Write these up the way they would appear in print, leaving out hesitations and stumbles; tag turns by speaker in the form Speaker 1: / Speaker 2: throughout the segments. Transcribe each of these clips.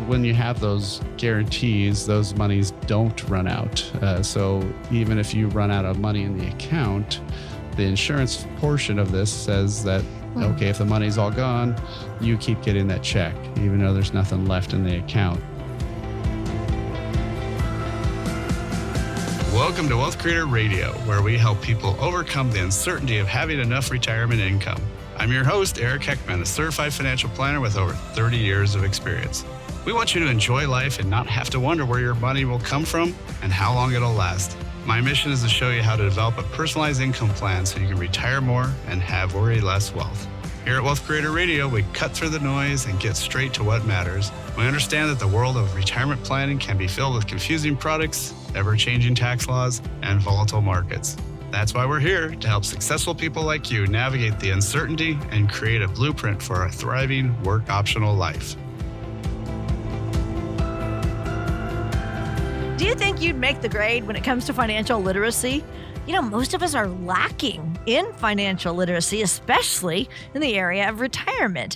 Speaker 1: when you have those guarantees, those monies don't run out. So even if you run out of money in the account, the insurance portion of this says that, okay, if the money's all gone, you keep getting that check, even though there's nothing left in the account. Welcome to Wealth Creator Radio, where we help people overcome the uncertainty of having enough retirement income. I'm your host, Eric Heckman, a certified financial planner with over 30 years of experience. We want you to enjoy life and not have to wonder where your money will come from and how long it'll last. My mission is to show you how to develop a personalized income plan so you can retire more and have worry less wealth. Here at Wealth Creator Radio, we cut through the noise and get straight to what matters. We understand that the world of retirement planning can be filled with confusing products, ever-changing tax laws, and volatile markets. That's why we're here to help successful people like you navigate the uncertainty and create a blueprint for a thriving, work-optional life.
Speaker 2: Do you think you'd make the grade when it comes to financial literacy? You know, most of us are lacking in financial literacy, especially in the area of retirement.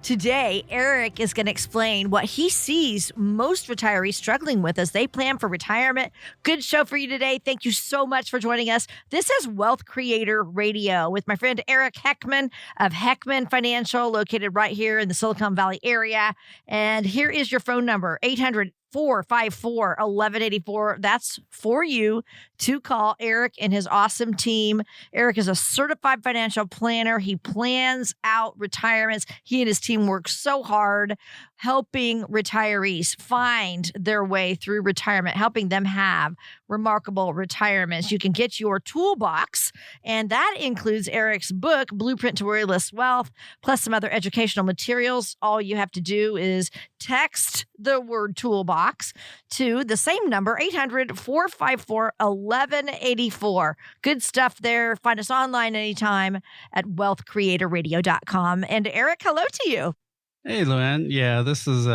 Speaker 2: Today, Eric is going to explain what he sees most retirees struggling with as they plan for retirement. Good show for you today. Thank you so much for joining us. This is Wealth Creator Radio with my friend Eric Heckman of Heckman Financial, located right here in the Silicon Valley area. And here is your phone number, 800-454-1184. That's for you to call Eric and his awesome team. Eric is a certified financial planner. He plans out retirements. He and his team work so hard helping retirees find their way through retirement, helping them have remarkable retirements. You can get your toolbox, and that includes Eric's book, Blueprint to Worryless Wealth, plus some other educational materials. All you have to do is text the word toolbox to the same number, 800-454-1184. Good stuff there. Find us online anytime at wealthcreatorradio.com. And Eric, hello to you.
Speaker 1: Hey, Luann. Yeah, this is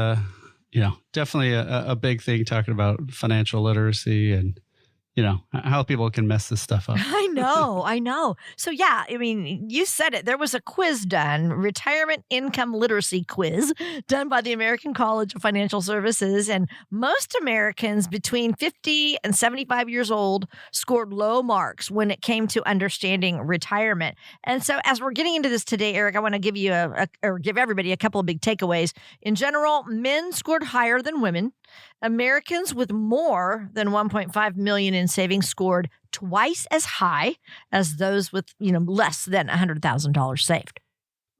Speaker 1: definitely a big thing, talking about financial literacy and, how people can mess this stuff up.
Speaker 2: I know. So yeah, I mean, you said it. There was a quiz done, retirement income literacy quiz done by the American College of Financial Services. And most Americans between 50 and 75 years old scored low marks when it came to understanding retirement. And so as we're getting into this today, Eric, I want to give you give everybody a couple of big takeaways. In general, men scored higher than women. Americans with more than 1.5 million in savings scored twice as high as those with, less than $100,000 saved.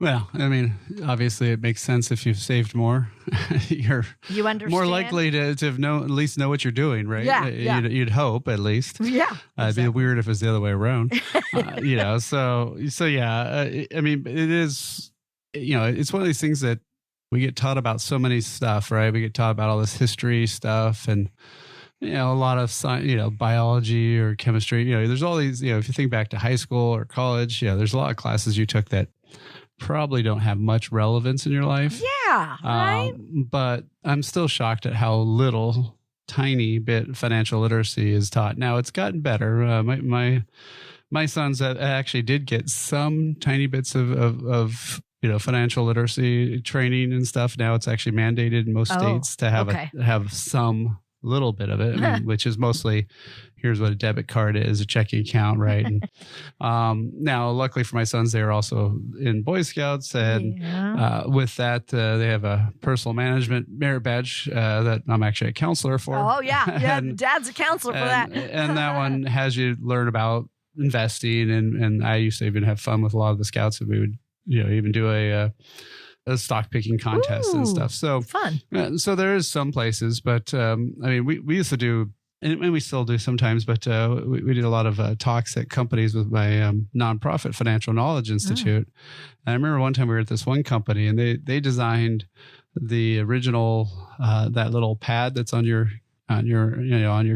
Speaker 1: Well, I mean, obviously it makes sense. If you've saved more, you understand? More likely to at least know what you're doing, right?
Speaker 2: Yeah.
Speaker 1: You'd hope, at least.
Speaker 2: Yeah.
Speaker 1: It'd be weird if it was the other way around. So yeah, I mean, it is, it's one of these things that we get taught about so many stuff, right? We get taught about all this history stuff and, a lot of science, biology or chemistry. There's all these, if you think back to high school or college, there's a lot of classes you took that probably don't have much relevance in your life.
Speaker 2: Yeah, right.
Speaker 1: But I'm still shocked at how little, tiny bit financial literacy is taught. Now it's gotten better. My sons actually did get some tiny bits of financial literacy training and stuff. Now it's actually mandated in most states to have some little bit of it, which is mostly, here's what a debit card is, a checking account, right? And now, luckily for my sons, they are also in Boy Scouts, and with that, they have a personal management merit badge that I'm actually a counselor for.
Speaker 2: Oh yeah, Dad's a counselor for that.
Speaker 1: And that one has you learn about investing, and I used to even have fun with a lot of the scouts, and we would even do a stock picking contest and stuff. So
Speaker 2: fun.
Speaker 1: So there is some places, but I mean, we used to do, and we still do sometimes, but we did a lot of talks at companies with my nonprofit Financial Knowledge Institute. And I remember one time we were at this one company, and they designed the original that little pad that's on your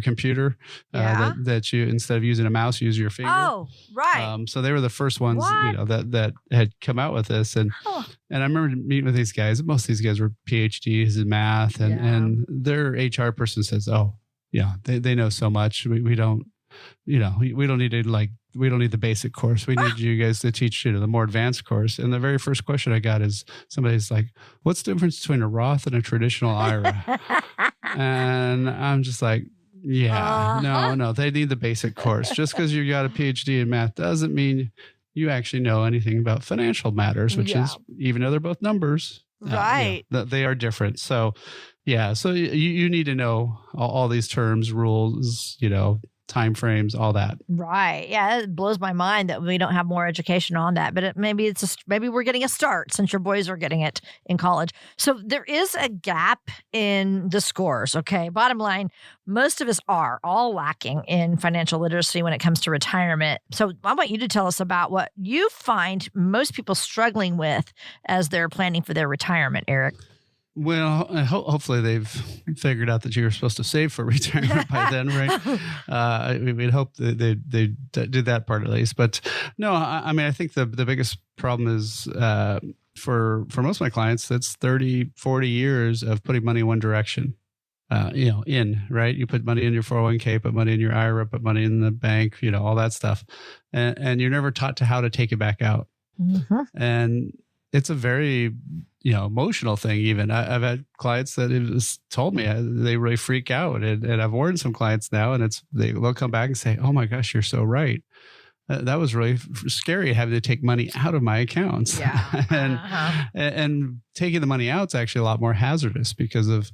Speaker 1: computer that you, instead of using a mouse, use your finger.
Speaker 2: Oh, right.
Speaker 1: So they were the first ones, that had come out with this, and I remember meeting with these guys. Most of these guys were PhDs in math, and their HR person says, "Oh, yeah, they know so much. We don't, we don't need to we don't need the basic course. We need you guys to teach the more advanced course. And the very first question I got is somebody's like, what's the difference between a Roth and a traditional IRA? And I'm just like, no, they need the basic course. Just because you got a PhD in math doesn't mean you actually know anything about financial matters, which is, even though they're both numbers,
Speaker 2: right?
Speaker 1: They are different. So, so you need to know all these terms, rules, time frames, all that.
Speaker 2: Right. Yeah, it blows my mind that we don't have more education on that. But maybe we're getting a start since your boys are getting it in college. So there is a gap in the scores. Okay. Bottom line, most of us are all lacking in financial literacy when it comes to retirement. So I want you to tell us about what you find most people struggling with as they're planning for their retirement, Eric.
Speaker 1: Well, hopefully they've figured out that you're supposed to save for retirement by then, right? We'd hope that they did that part at least. But no, I mean, I think the biggest problem is for most of my clients, that's 30, 40 years of putting money in one direction. Right? You put money in your 401k, put money in your IRA, put money in the bank, all that stuff. And you're never taught to how to take it back out. Mm-hmm. And it's a very, emotional thing. Even I've had clients that have told me they really freak out, and I've warned some clients now, and they'll come back and say, "Oh my gosh, you're so right. That was really scary having to take money out of my accounts." Yeah. and taking the money out is actually a lot more hazardous because of,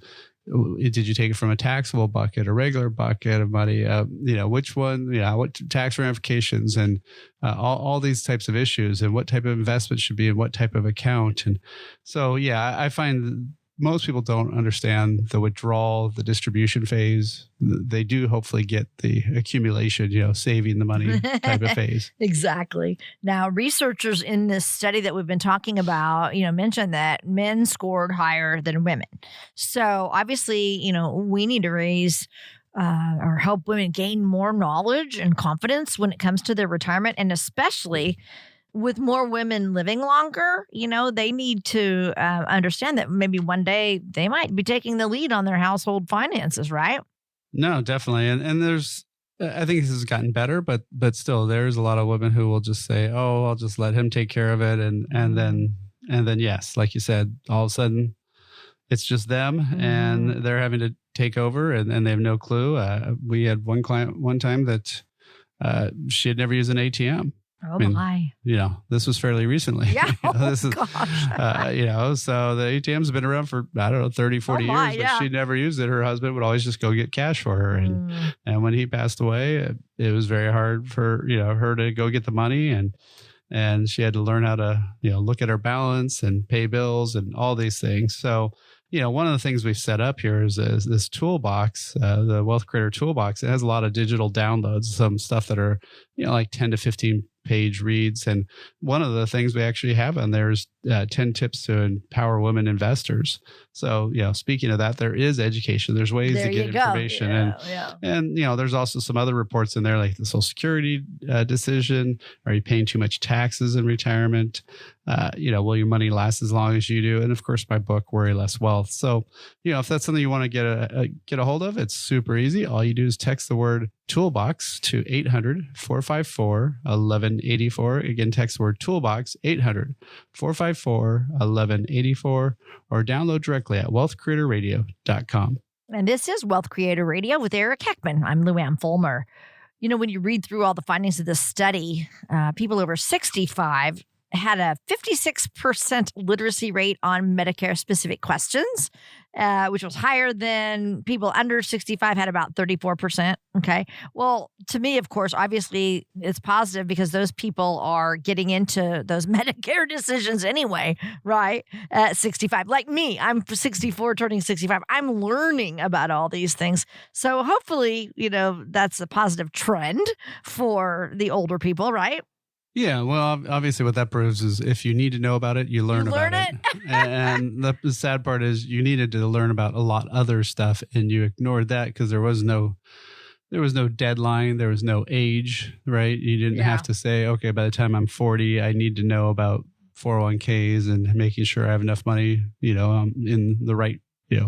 Speaker 1: did you take it from a taxable bucket, a regular bucket of money? Which one? What tax ramifications, and all these types of issues, and what type of investment should be in what type of account. And so, I find most people don't understand the withdrawal, the distribution phase. They do hopefully get the accumulation, saving the money type of phase.
Speaker 2: Exactly. Now, researchers in this study that we've been talking about, mentioned that men scored higher than women. So obviously, we need to raise or help women gain more knowledge and confidence when it comes to their retirement, and especially with more women living longer, they need to understand that maybe one day they might be taking the lead on their household finances, right?
Speaker 1: No, definitely. And there's, I think this has gotten better, but still there's a lot of women who will just say, "Oh, I'll just let him take care of it." And then yes, like you said, all of a sudden it's just them and they're having to take over and they have no clue. We had one client one time that she had never used an ATM.
Speaker 2: Oh, my.
Speaker 1: This was fairly recently.
Speaker 2: Yeah.
Speaker 1: Gosh. So the ATM's been around for, 30, 40 years, but she never used it. Her husband would always just go get cash for her. And when he passed away, it was very hard for, her to go get the money. And she had to learn how to, look at her balance and pay bills and all these things. So, one of the things we've set up here is this toolbox, the Wealth Creator Toolbox. It has a lot of digital downloads, some stuff that are, like 10 to 15 page reads. And one of the things we actually have on there is 10 tips to empower women investors. So, speaking of that, there is education. There's ways to get information. And there's also some other reports in there, like the Social Security decision. Are you paying too much taxes in retirement? Will your money last as long as you do? And of course, my book, Worry Less Wealth. So, if that's something you want to get a hold of, it's super easy. All you do is text the word toolbox to 800-454-1184. Again, text the word toolbox, 800-454-1184, or download directly at wealthcreatorradio.com.
Speaker 2: And this is Wealth Creator Radio with Eric Heckman. I'm Luann Fulmer. When you read through all the findings of this study, people over 65 had a 56% literacy rate on Medicare-specific questions, which was higher than people under 65 had about 34%. Okay. Well, to me, of course, obviously it's positive because those people are getting into those Medicare decisions anyway, right? At 65, like me, I'm 64, turning 65. I'm learning about all these things. So hopefully, that's a positive trend for the older people, right?
Speaker 1: Yeah, well, obviously what that proves is if you need to know about it, you learn about it. And the sad part is you needed to learn about a lot other stuff and you ignored that because there was no deadline. There was no age, right? You didn't have to say, okay, by the time I'm 40, I need to know about 401ks and making sure I have enough money, in the right,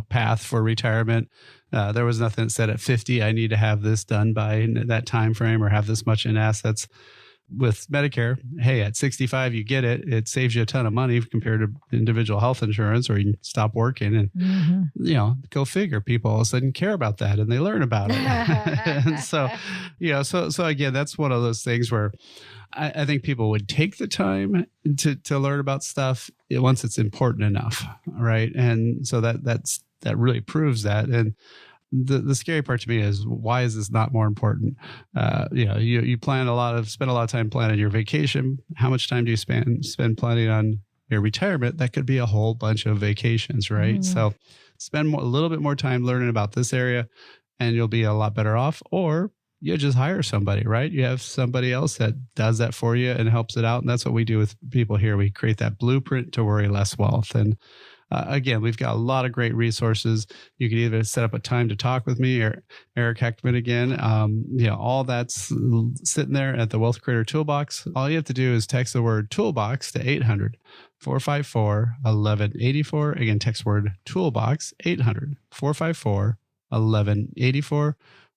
Speaker 1: path for retirement. There was nothing that said at 50, I need to have this done by that time frame or have this much in assets. with Medicare, hey, at 65, you get it. It saves you a ton of money compared to individual health insurance, or you can stop working and, go figure. People all of a sudden care about that and they learn about it. And so, so again, that's one of those things where I think people would take the time to learn about stuff once it's important enough. Right. And so that really proves that. And the scary part to me is, why is this not more important? You spend a lot of time planning your vacation. How much time do you spend planning on your retirement? That could be a whole bunch of vacations, right? So spend a little bit more time learning about this area and you'll be a lot better off. Or you just hire somebody, right? You have somebody else that does that for you and helps it out. And that's what we do with people here. We create that blueprint to worry less wealth. And again, we've got a lot of great resources. You can either set up a time to talk with me or Eric Heckman again. All that's sitting there at the Wealth Creator Toolbox. All you have to do is text the word toolbox to 800-454-1184. Again, text word toolbox, 800-454-1184,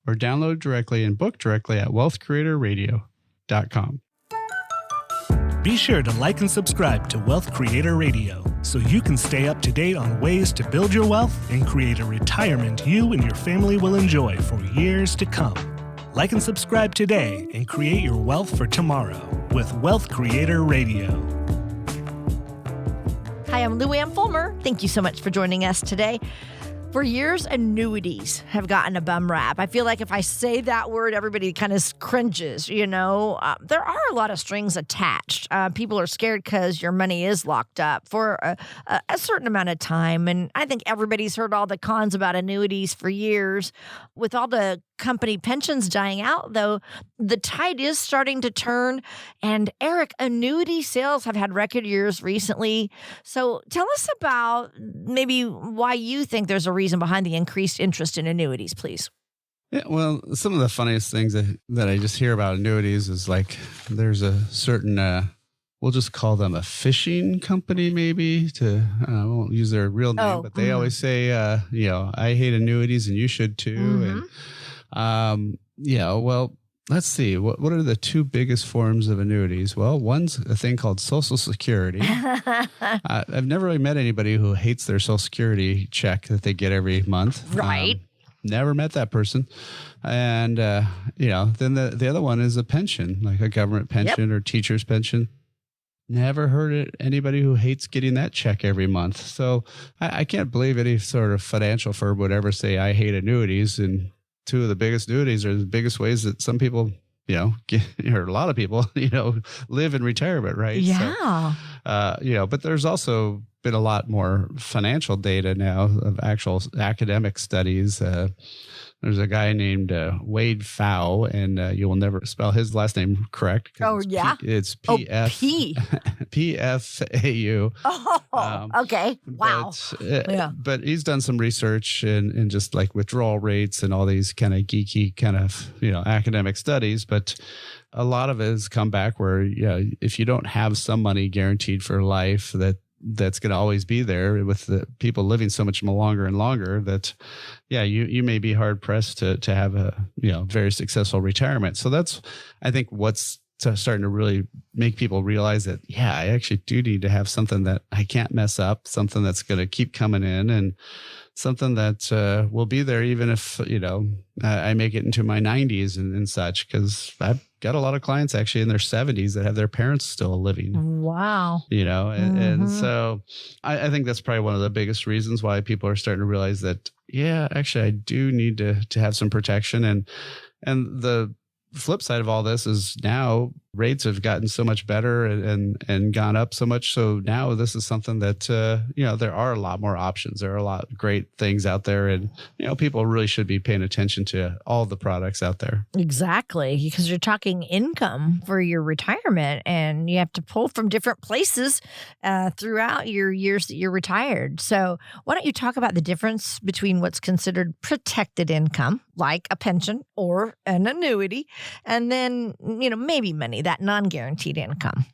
Speaker 1: or download directly and book directly at wealthcreatorradio.com.
Speaker 3: Be sure to like and subscribe to Wealth Creator Radio so you can stay up to date on ways to build your wealth and create a retirement you and your family will enjoy for years to come. Like and subscribe today and create your wealth for tomorrow with Wealth Creator Radio.
Speaker 2: Hi, I'm Lou Ann Fulmer. Thank you so much for joining us today. For years, annuities have gotten a bum rap. I feel like if I say that word, everybody kind of cringes, There are a lot of strings attached. People are scared because your money is locked up for a certain amount of time. And I think everybody's heard all the cons about annuities for years. With all the company pensions dying out, though, the tide is starting to turn. And Eric, annuity sales have had record years recently. So tell us about maybe why you think there's a reason behind the increased interest in annuities, please.
Speaker 1: Yeah, well, some of the funniest things that I just hear about annuities is like there's a certain, we'll just call them a phishing company, be I won't use their real name, but they always say, I hate annuities and you should too. And, well, let's see. What are the two biggest forms of annuities? Well, one's a thing called Social Security. I've never really met anybody who hates their Social Security check that they get every month.
Speaker 2: Right.
Speaker 1: Never met that person. And, then the other one is a pension, like a government pension or teacher's pension. Never heard of anybody who hates getting that check every month. So I can't believe any sort of financial firm would ever say, I hate annuities. And two of the biggest annuities are the biggest ways that some people, get, or a lot of people, live in retirement, right?
Speaker 2: Yeah.
Speaker 1: So, but there's also been a lot more financial data now of actual academic studies. There's a guy named Wade Pfau, and you will never spell his last name correct.
Speaker 2: Oh, yeah?
Speaker 1: It's P-F-A-U.
Speaker 2: Oh, okay. Wow.
Speaker 1: But he's done some research in just like withdrawal rates and all these kind of geeky kind of, academic studies. But a lot of it has come back where, if you don't have some money guaranteed for life, that's going to always be there with the people living so much longer and longer that, you may be hard pressed to have a, very successful retirement. So that's, I think, what's starting to really make people realize that, I actually do need to have something that I can't mess up, something that's going to keep coming in, and something that will be there even if, I make it into my 90s and such, because I've got a lot of clients actually in their 70s that have their parents still living.
Speaker 2: Wow.
Speaker 1: And so I think that's probably one of the biggest reasons why people are starting to realize that, actually I do need to have some protection. And the flip side of all this is now rates have gotten so much better and gone up so much. So now this is something that, there are a lot more options. There are a lot of great things out there, and, people really should be paying attention to all the products out there.
Speaker 2: Exactly. Because you're talking income for your retirement, and you have to pull from different places throughout your years that you're retired. So why don't you talk about the difference between what's considered protected income, like a pension or an annuity, and then, maybe money, that non-guaranteed income?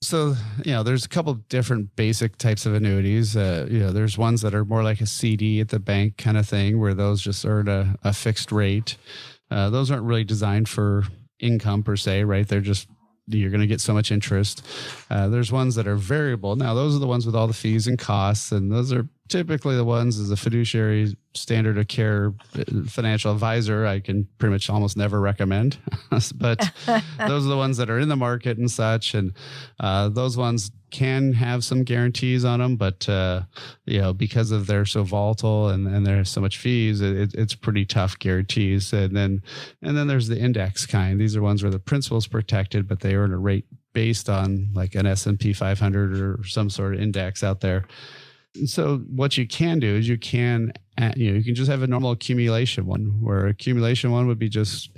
Speaker 1: So, there's a couple of different basic types of annuities. There's ones that are more like a CD at the bank kind of thing, where those just earn a fixed rate. Those aren't really designed for income per se, right? They're just you're going to get so much interest. There's ones that are variable. Now, those are the ones with all the fees and costs, and those are typically the ones as a fiduciary standard of care financial advisor I can pretty much almost never recommend. But those are the ones that are in the market and such, and those ones can have some guarantees on them, but because of they're so volatile and there's so much fees, it's pretty tough guarantees. And then there's the index kind. These are ones where the principal is protected, but they earn a rate based on like an S&P 500 or some sort of index out there. So what you can do is you can just have a normal accumulation one, where accumulation one would be just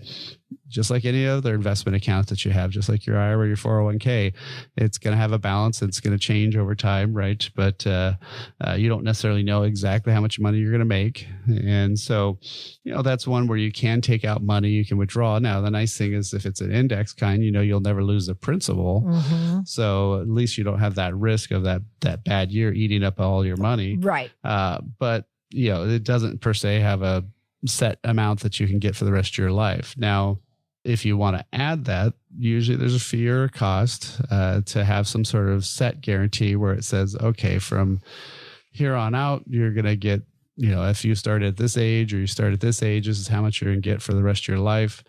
Speaker 1: like any other investment account that you have, just like your IRA or your 401k. It's going to have a balance. It's going to change over time, right? But you don't necessarily know exactly how much money you're going to make. And so, that's one where you can take out money, you can withdraw. Now, the nice thing is if it's an index kind, you'll never lose the principal. Mm-hmm. So at least you don't have that risk of that bad year eating up all your money.
Speaker 2: Right.
Speaker 1: But it doesn't per se have a set amount that you can get for the rest of your life. Now, if you want to add that, usually there's a fee or a cost to have some sort of set guarantee where it says, okay, from here on out, you're going to get, if you start at this age or you start at this age, this is how much you're going to get for the rest of your life.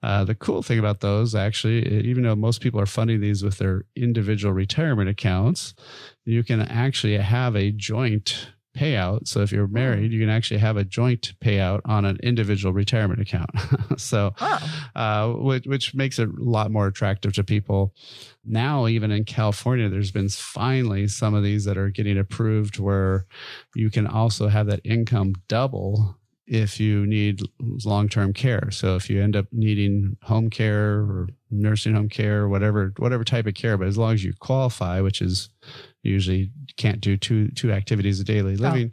Speaker 1: The cool thing about those, actually, even though most people are funding these with their individual retirement accounts, you can actually have a joint payout. So if you're married, you can actually have a joint payout on an individual retirement account. So, which makes it a lot more attractive to people. Now, even in California, there's been finally some of these that are getting approved where you can also have that income double if you need long-term care. So if you end up needing home care or nursing home care, whatever type of care, but as long as you qualify, which is usually can't do two activities of daily living.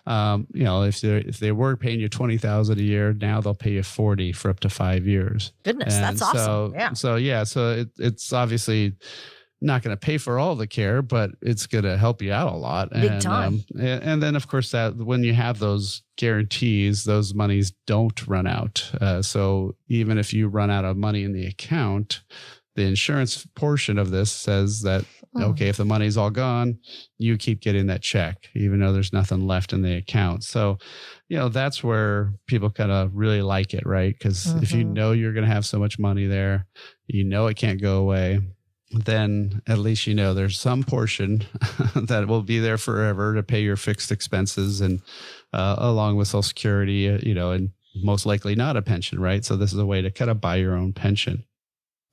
Speaker 1: If they were paying you $20,000 a year, now they'll pay you $40,000 for up to 5 years.
Speaker 2: Goodness,
Speaker 1: and
Speaker 2: that's awesome. Yeah.
Speaker 1: So it's obviously not going to pay for all the care, but it's going to help you out a lot.
Speaker 2: Big time.
Speaker 1: And then, of course, that when you have those guarantees, those monies don't run out. So even if you run out of money in the account, the insurance portion of this says that, okay, if the money's all gone, you keep getting that check, even though there's nothing left in the account. So, that's where people kind of really like it, right? Because if you know you're going to have so much money there, it can't go away, then at least there's some portion that will be there forever to pay your fixed expenses and along with Social Security, and most likely not a pension, right? So this is a way to kind of buy your own pension.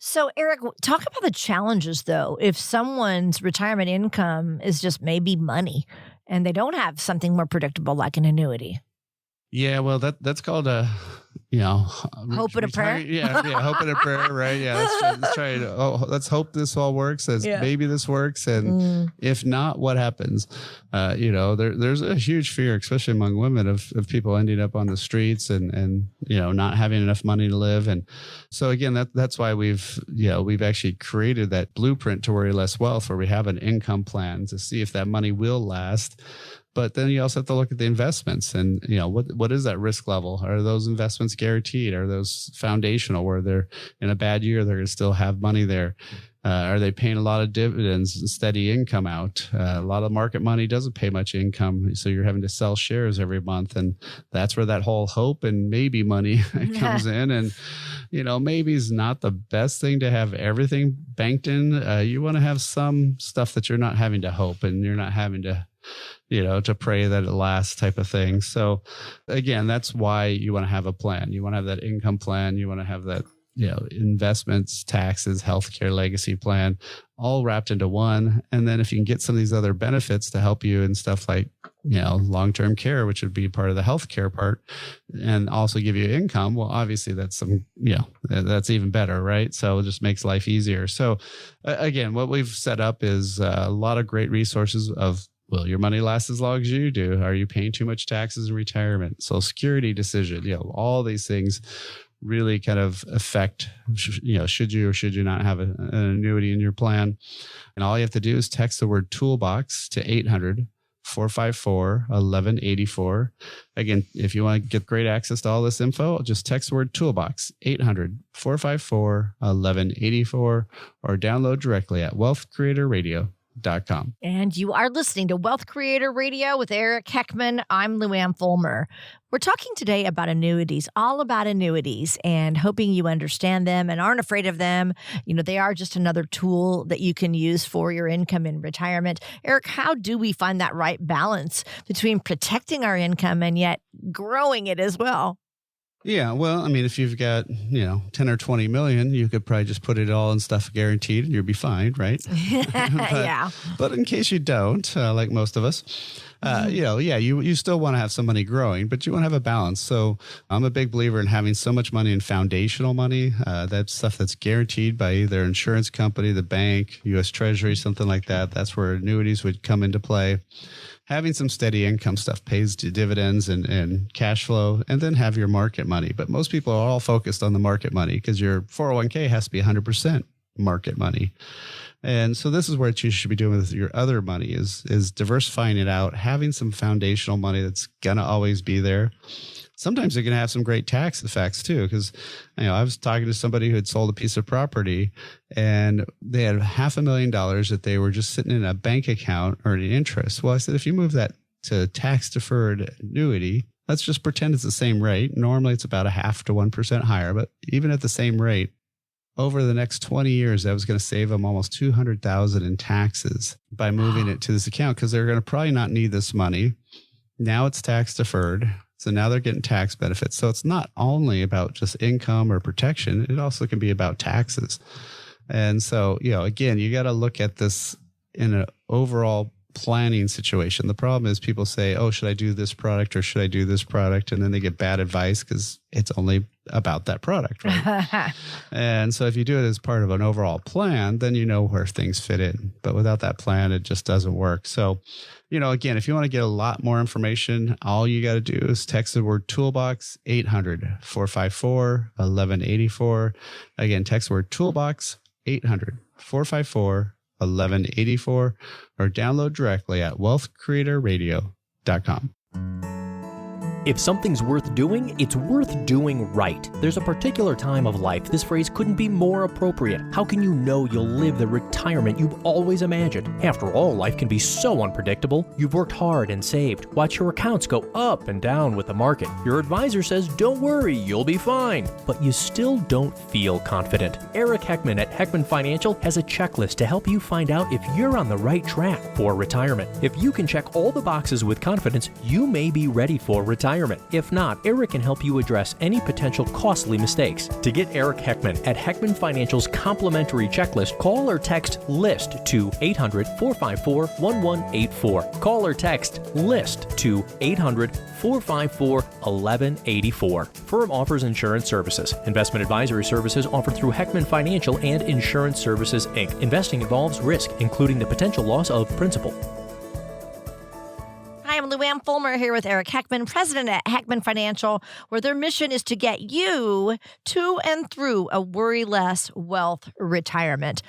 Speaker 2: So, Eric, talk about the challenges, though. If someone's retirement income is just maybe money and they don't have something more predictable like an annuity.
Speaker 1: Yeah, well, that's called a,
Speaker 2: hope and a prayer.
Speaker 1: Yeah, hope and a prayer, right? Yeah, let's try it. Let's hope this all works. Maybe this works, and if not, what happens? There's a huge fear, especially among women, of people ending up on the streets and not having enough money to live. And so again, that's why we've actually created that blueprint to worry less wealth, where we have an income plan to see if that money will last. But then you also have to look at the investments and, what is that risk level? Are those investments guaranteed? Are those foundational where they're in a bad year, they're going to still have money there? Are they paying a lot of dividends and steady income out? A lot of market money doesn't pay much income. So you're having to sell shares every month. And that's where that whole hope and maybe money comes in. And, maybe is not the best thing to have everything banked in. You want to have some stuff that you're not having to hope and you're not having to to pray that it lasts type of thing. So again, that's why you want to have a plan. You want to have that income plan. You want to have that, investments, taxes, healthcare, legacy plan, all wrapped into one. And then if you can get some of these other benefits to help you and stuff like, long-term care, which would be part of the healthcare part, and also give you income, well, obviously that's that's even better, right? So it just makes life easier. So again, what we've set up is a lot of great resources of, will your money last as long as you do? Are you paying too much taxes in retirement? Social Security decision, all these things really kind of affect, should you or should you not have an annuity in your plan? And all you have to do is text the word toolbox to 800-454-1184. Again, if you want to get great access to all this info, just text the word toolbox, 800-454-1184, or download directly at wealthcreatorradio.com.
Speaker 2: And you are listening to Wealth Creator Radio with Eric Heckman. I'm Luann Fulmer. We're talking today about annuities, all about annuities, and hoping you understand them and aren't afraid of them. You know, they are just another tool that you can use for your income in retirement. Eric, how do we find that right balance between protecting our income and yet growing it as well?
Speaker 1: Yeah, well, I mean, if you've got, 10 or 20 million, you could probably just put it all in stuff guaranteed and you'll be fine, right?
Speaker 2: Yeah.
Speaker 1: But in case you don't, like most of us, you still want to have some money growing, but you want to have a balance. So I'm a big believer in having so much money in foundational money. That's stuff that's guaranteed by either insurance company, the bank, U.S. Treasury, something like that. That's where annuities would come into play. Having some steady income stuff pays dividends and cash flow, and then have your market money. But most people are all focused on the market money because your 401k has to be 100% market money. And so this is what you should be doing with your other money is diversifying it out, having some foundational money that's going to always be there. Sometimes you're going to have some great tax effects too, because I was talking to somebody who had sold a piece of property and they had $500,000 that they were just sitting in a bank account earning interest. Well, I said, if you move that to tax deferred annuity, let's just pretend it's the same rate. Normally it's about 0.5% to 1% higher, but even at the same rate, over the next 20 years, that was going to save them almost $200,000 in taxes by moving it to this account, because they're going to probably not need this money. Now it's tax deferred. So now they're getting tax benefits. So it's not only about just income or protection. It also can be about taxes. And so, again, you got to look at this in an overall planning situation. The problem is people say, oh, should I do this product or should I do this product? And then they get bad advice because it's only about that product, right? And so if you do it as part of an overall plan, then you know where things fit in. But without that plan, it just doesn't work. So, again, if you want to get a lot more information, all you got to do is text the word toolbox, 800-454-1184. Again, text the word toolbox, 800-454-1184, or download directly at wealthcreatorradio.com.
Speaker 4: If something's worth doing, it's worth doing right. There's a particular time of life this phrase couldn't be more appropriate. How can you know you'll live the retirement you've always imagined? After all, life can be so unpredictable. You've worked hard and saved. Watch your accounts go up and down with the market. Your advisor says, don't worry, you'll be fine. But you still don't feel confident. Eric Heckman at Heckman Financial has a checklist to help you find out if you're on the right track for retirement. If you can check all the boxes with confidence, you may be ready for retirement. If not, Eric can help you address any potential costly mistakes. To get Eric Heckman at Heckman Financial's complimentary checklist, call or text LIST to 800-454-1184. Call or text LIST to 800-454-1184. Firm offers insurance services. Investment advisory services offered through Heckman Financial and Insurance Services, Inc. Investing involves risk, including the potential loss of principal.
Speaker 2: I'm Luann Fulmer here with Eric Heckman, president at Heckman Financial, where their mission is to get you to and through a worry-less wealth retirement.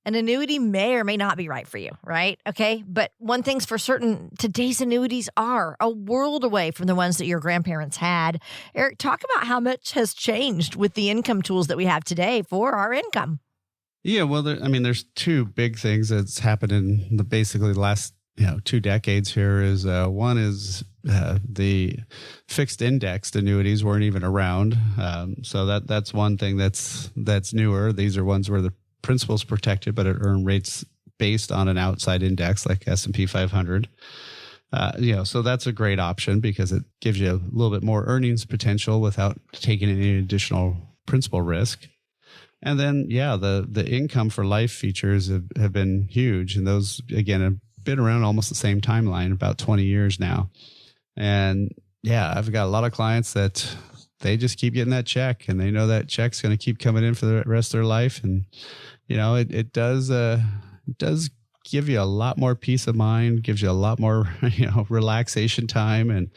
Speaker 2: An annuity may or may not be right for you, right? Okay. But one thing's for certain, today's annuities are a world away from the ones that your grandparents had. Eric, talk about how much has changed with the income tools that we have today for our income.
Speaker 1: Yeah, well, there's two big things that's happened in the basically last 2 decades here. Is one is the fixed indexed annuities weren't even around. So that's one thing that's newer. These are ones where the principal's protected, but it earn rates based on an outside index like S&P 500. So that's a great option because it gives you a little bit more earnings potential without taking any additional principal risk. And then, the income for life features have been huge. And those, again, have been around almost the same timeline, about 20 years now. And I've got a lot of clients that they just keep getting that check and they know that check's going to keep coming in for the rest of their life. And, it does give you a lot more peace of mind, gives you a lot more, relaxation time and,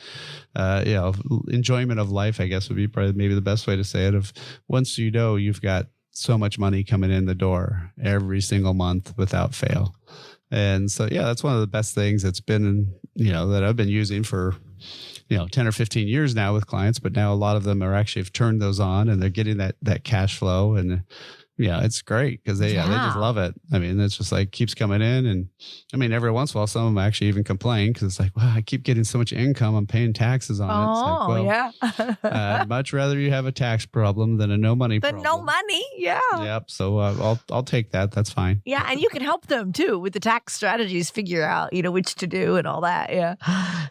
Speaker 1: enjoyment of life, I guess would be probably maybe the best way to say it. Of once you've got so much money coming in the door every single month without fail. And so, yeah, that's one of the best things that's been, that I've been using for, 10 or 15 years now with clients, but now a lot of them are actually have turned those on and they're getting that cash flow. And it's great because they just love it. I mean, it's just like keeps coming in. And I mean, every once in a while, some of them actually even complain because it's like, wow, I keep getting so much income. I'm paying taxes on it. It's like, well, I'd much rather you have a tax problem than a no money problem.
Speaker 2: No money. Yeah.
Speaker 1: Yep. So I'll take that. That's fine.
Speaker 2: Yeah. And you can help them too with the tax strategies, figure out, which to do and all that. Yeah.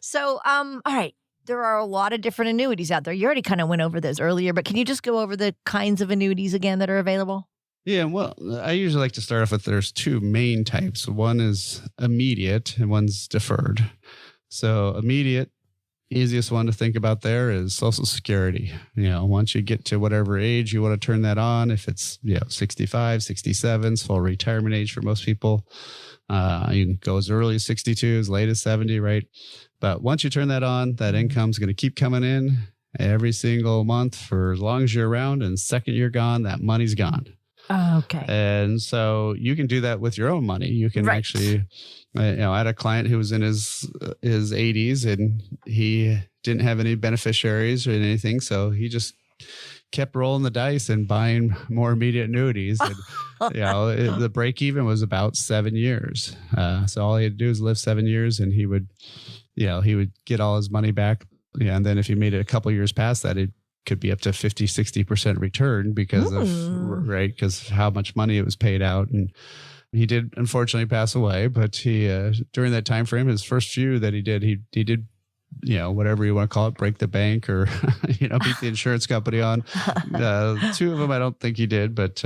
Speaker 2: So, all right. There are a lot of different annuities out there. You already kind of went over those earlier, but can you just go over the kinds of annuities again that are available?
Speaker 1: Yeah, well, I usually like to start off with there's two main types. One is immediate and one's deferred. So immediate, easiest one to think about there is Social Security. Once you get to whatever age you want to turn that on, if it's 65, 67, it's full retirement age for most people. You can go as early as 62, as late as 70, right? But once you turn that on, that income's going to keep coming in every single month for as long as you're around. And the second you're gone, that money's gone.
Speaker 2: Okay.
Speaker 1: And so you can do that with your own money. You can actually, I had a client who was in his 80s and he didn't have any beneficiaries or anything. So he just kept rolling the dice and buying more immediate annuities. And, the break even was about 7 years. So all he had to do was live 7 years and he would get all his money back. Yeah. And then if he made it a couple of years past that, it could be up to 50, 60% return because because how much money it was paid out. And he did unfortunately pass away, but he, during that time frame, his first few that he did, he did, whatever you want to call it, break the bank or, beat the insurance company on. Two of them, I don't think he did, but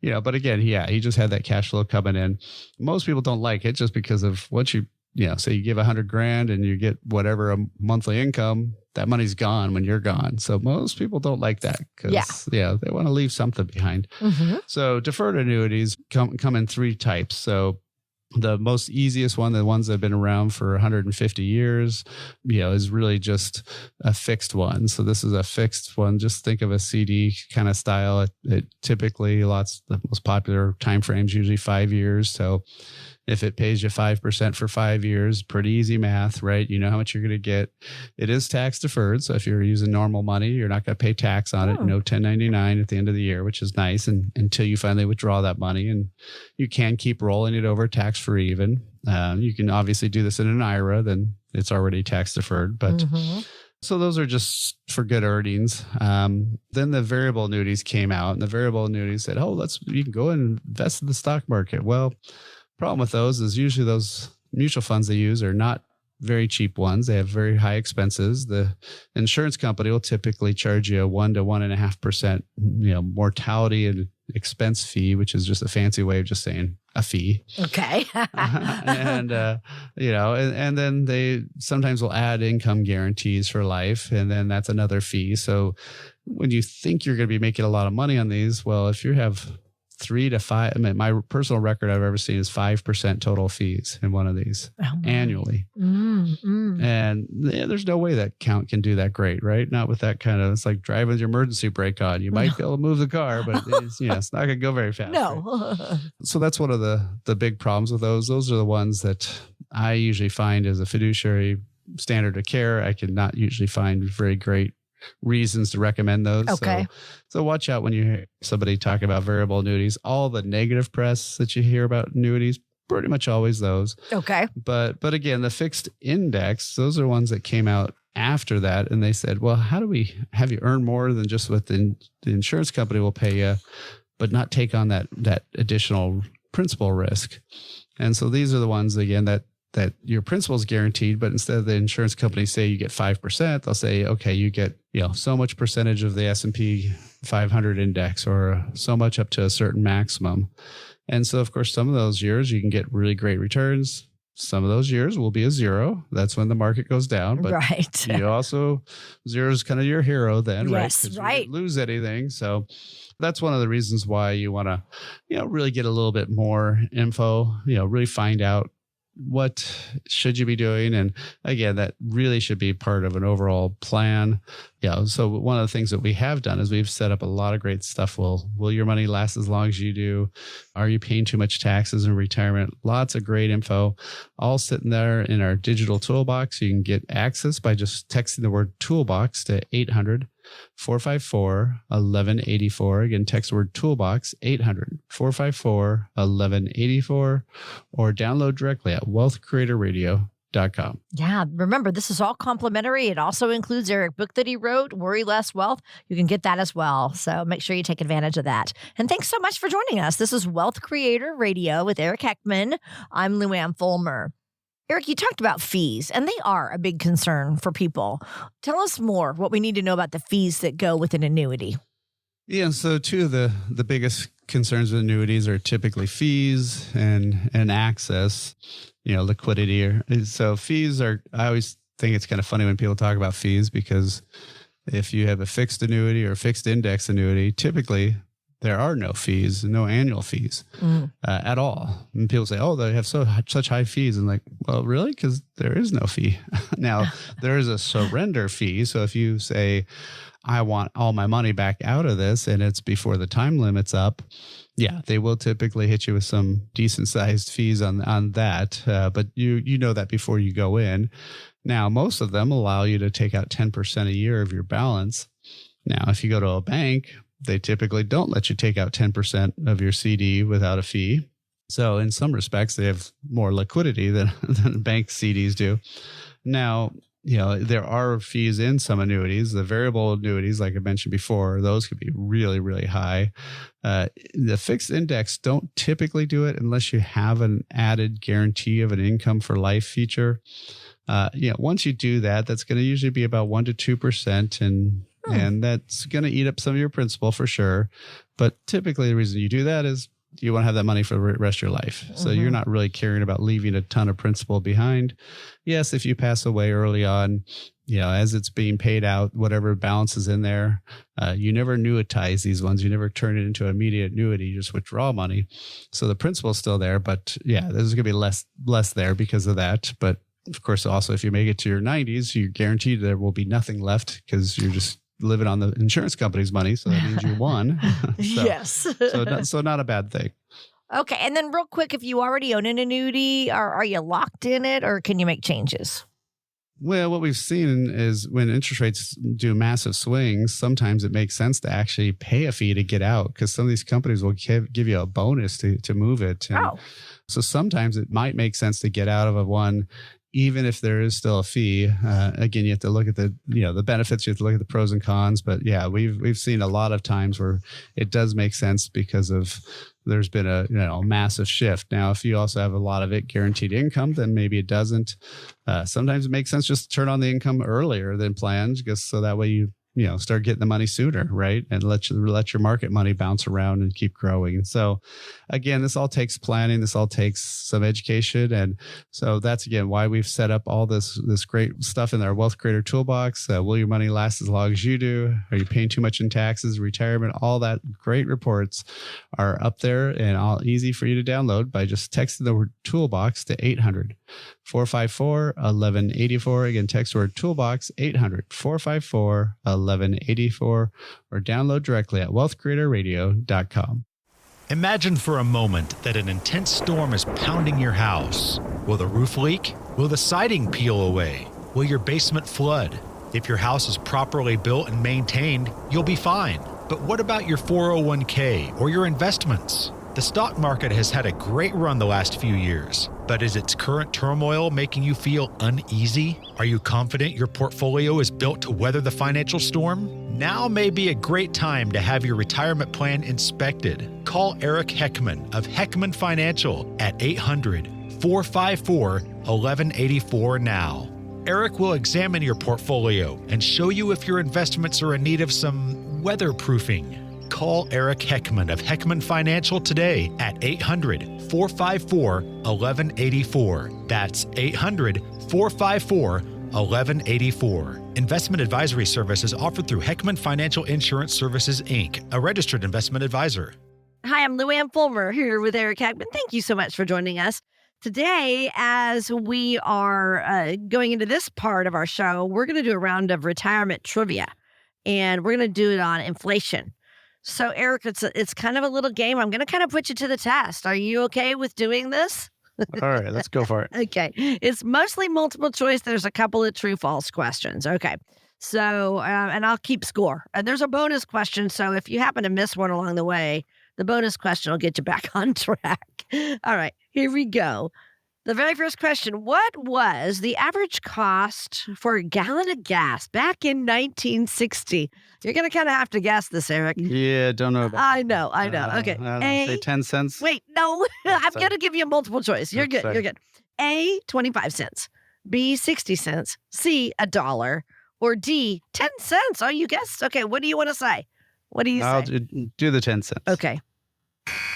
Speaker 1: again, he just had that cash flow coming in. Most people don't like it just because of once you, say you give $100,000 and you get whatever a monthly income, that money's gone when you're gone. So most people don't like that because they want to leave something behind. Mm-hmm. So deferred annuities come in three types. So the most easiest one, the ones that have been around for 150 years, is really just a fixed one. So this is a fixed one. Just think of a CD kind of style. It typically the most popular time frames, usually 5 years. So if it pays you 5% for 5 years, pretty easy math, right? You know how much you're going to get. It is tax deferred. So if you're using normal money, you're not going to pay tax on it. 1099 at the end of the year, which is nice. And until you finally withdraw that money, and you can keep rolling it over tax free even. You can obviously do this in an IRA, then it's already tax deferred. But so those are just for good earnings. Then the variable annuities came out, and the variable annuities said, you can go and invest in the stock market. Well, problem with those is usually those mutual funds they use are not very cheap ones. They have very high expenses. The insurance company will typically charge you a 1 to 1.5%, mortality and expense fee, which is just a fancy way of just saying a fee.
Speaker 2: Okay.
Speaker 1: And then they sometimes will add income guarantees for life, and then that's another fee. So when you think you're going to be making a lot of money on these, well, if you have 3 to 5, my personal record I've ever seen is 5% total fees in one of these annually. And there's no way that count can do that great, right? Not with that kind of, it's like driving with your emergency brake on. You might be able to move the car, but it's not going to go very fast.
Speaker 2: No.
Speaker 1: Right? So that's one of the big problems with those. Those are the ones that I usually find as a fiduciary standard of care. I can not usually find very great reasons to recommend those.
Speaker 2: Okay.
Speaker 1: So watch out when you hear somebody talk about variable annuities. All the negative press that you hear about annuities, pretty much always those. Okay. But again, the fixed index, those are ones that came out after that. And they said, well, how do we have you earn more than just what the insurance company will pay you, but not take on that additional principal risk? And so these are the ones, again, that your principal is guaranteed, but instead of the insurance company say you get 5%, they'll say, okay, you get so much percentage of the S&P 500 index, or so much up to a certain maximum. And so, of course, some of those years you can get really great returns. Some of those years will be a zero. That's when the market goes down. But you also, zero is kind of your hero then, right?
Speaker 2: Yes, right.
Speaker 1: You didn't lose anything. So that's one of the reasons why you want to, really get a little bit more info, really find out what should you be doing? And again, that really should be part of an overall plan. Yeah. So one of the things that we have done is we've set up a lot of great stuff. Will your money last as long as you do? Are you paying too much taxes in retirement? Lots of great info, all sitting there in our digital toolbox. You can get access by just texting the word toolbox to 800-454-1184. Again, text the word toolbox, 800-454-1184, or download directly at wealthcreatorradio.com.
Speaker 2: Yeah, remember, this is all complimentary. It also includes Eric's book that he wrote, Worry Less Wealth. You can get that as well. So make sure you take advantage of that. And thanks so much for joining us. This is Wealth Creator Radio with Eric Heckman. I'm Luann Fulmer. Eric, you talked about fees, and they are a big concern for people. Tell us more what we need to know about the fees that go with an annuity.
Speaker 1: Yeah, so two of the biggest concerns with annuities are typically fees and access, liquidity. So fees are, I always think it's kind of funny when people talk about fees, because if you have a fixed annuity or fixed index annuity, typically there are no fees, no annual fees at all. And people say, oh, they have such high fees. And like, well, really? Because there is no fee. Now, there is a surrender fee. So if you say, I want all my money back out of this, and it's before the time limit's up, yeah, they will typically hit you with some decent sized fees on that. But you know that before you go in. Now, most of them allow you to take out 10% a year of your balance. Now, if you go to a bank, they typically don't let you take out 10% of your CD without a fee. So in some respects, they have more liquidity than bank CDs do. Now, there are fees in some annuities. The variable annuities, like I mentioned before, those could be really, really high. The fixed index don't typically do it unless you have an added guarantee of an income for life feature. Once you do that, that's going to usually be about 1% to 2%, and that's going to eat up some of your principal for sure. But typically the reason you do that is you want to have that money for the rest of your life. So you're not really caring about leaving a ton of principal behind. Yes, if you pass away early on, as it's being paid out, whatever balance is in there, you never annuitize these ones. You never turn it into an immediate annuity. You just withdraw money. So the principal is still there, but yeah, there's going to be less there because of that. But of course, also, if you make it to your 90s, you're guaranteed there will be nothing left because you're just living on the insurance company's money. So that means you won.
Speaker 2: Yes.
Speaker 1: so not a bad thing.
Speaker 2: Okay. And then real quick, if you already own an annuity, are you locked in it, or can you make changes?
Speaker 1: Well, what we've seen is when interest rates do massive swings, sometimes it makes sense to actually pay a fee to get out, because some of these companies will give you a bonus to move it. And so sometimes it might make sense to get out of a one, even if there is still a fee. Again, you have to look at the benefits. You have to look at the pros and cons. But yeah, we've seen a lot of times where it does make sense because of there's been a massive shift. Now, if you also have a lot of it guaranteed income, then maybe it doesn't. Sometimes it makes sense just to turn on the income earlier than planned, just so that way you start getting the money sooner, right? And let your market money bounce around and keep growing. And so again, this all takes planning. This all takes some education. And so that's, again, why we've set up all this great stuff in our Wealth Creator Toolbox. Will your money last as long as you do? Are you paying too much in taxes, retirement? All that great reports are up there and all easy for you to download by just texting the word toolbox to 800-454-1184. Again, text the word toolbox, 800-454-1184, or download directly at wealthcreatorradio.com.
Speaker 5: Imagine for a moment that an intense storm is pounding your house. Will the roof leak? Will the siding peel away? Will your basement flood? If your house is properly built and maintained, you'll be fine. But what about your 401k or your investments? The stock market has had a great run the last few years, but is its current turmoil making you feel uneasy? Are you confident your portfolio is built to weather the financial storm? Now may be a great time to have your retirement plan inspected. Call Eric Heckman of Heckman Financial at 800-454-1184 now. Eric will examine your portfolio and show you if your investments are in need of some weatherproofing. Call Eric Heckman of Heckman Financial today at 800-454-1184. That's 800-454-1184. Investment advisory services offered through Heckman Financial Insurance Services, Inc., a registered investment advisor.
Speaker 2: Hi, I'm Luann Fulmer here with Eric Heckman. Thank you so much for joining us. Today, as we are going into this part of our show, we're going to do a round of retirement trivia, and we're going to do it on inflation. So, Eric, it's kind of a little game. I'm going to kind of put you to the test. Are you okay with doing this?
Speaker 1: All right, let's go for it.
Speaker 2: Okay. It's mostly multiple choice. There's a couple of true-false questions. Okay. So, and I'll keep score. And there's a bonus question. So if you happen to miss one along the way, the bonus question will get you back on track. All right, here we go. The very first question: what was the average cost for a gallon of gas back in 1960? You're going to kind of have to guess this, Eric.
Speaker 1: Yeah, don't know about
Speaker 2: I know. Okay.
Speaker 1: I don't know, say 10 cents.
Speaker 2: Wait, no. I'm going to give you a multiple choice. You're good.
Speaker 1: Sorry.
Speaker 2: You're good. A, 25 cents. B, 60 cents. C, $1. Or D, 10 cents. Oh, you guessed. Okay, what do you want to say? What do you
Speaker 1: I'll
Speaker 2: say?
Speaker 1: do the 10 cents.
Speaker 2: Okay.